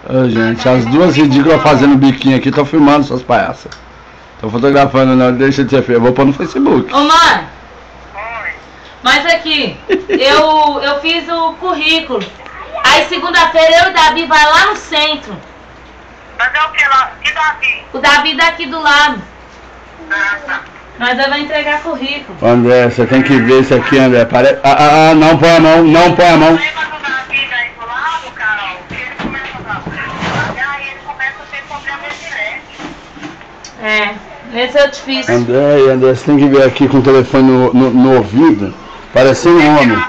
Ô, gente, as duas ridículas fazendo biquinho aqui, estão filmando suas palhaças. Tô fotografando, não, deixa de ser feio. Eu vou pôr no Facebook. Ô, mãe. Oi. Mas aqui, eu fiz o currículo. Aí segunda-feira eu e o Davi vai lá no centro. Mas é o que lá? Que Davi? O Davi daqui do lado. Ah, tá. Nós vamos entregar currículo. André, você tem que ver isso aqui, André. Não põe a mão, não põe a mão. Lembra do Davi daí do lado, Carol? Que ele começa a trabalhar e ele começa a ter problema direto. Esse é o difícil. André, você tem que ver aqui com o telefone no ouvido, parecendo um homem.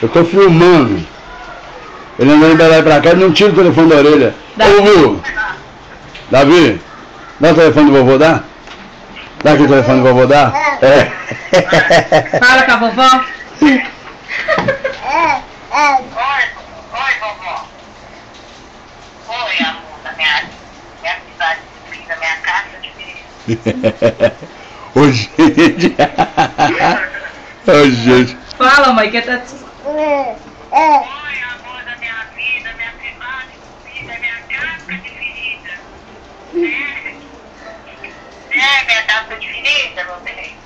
Eu tô filmando. Ele andando pra lá e pra cá, ele não tira o telefone da orelha. Ouviu? Davi, dá o telefone do vovô, dá? Dá aqui o telefone do vovô, dá? É. Fala com a vovó. Oi, vovó. Oi, amor, da minha cidade de vida, minha casa de vida. Ô, gente. Ô, gente. Fala, mãe, que tá... Oi, amor da minha vida, minha cidade de vida, minha casca de ferida. Minha casca de ferida, meu bem.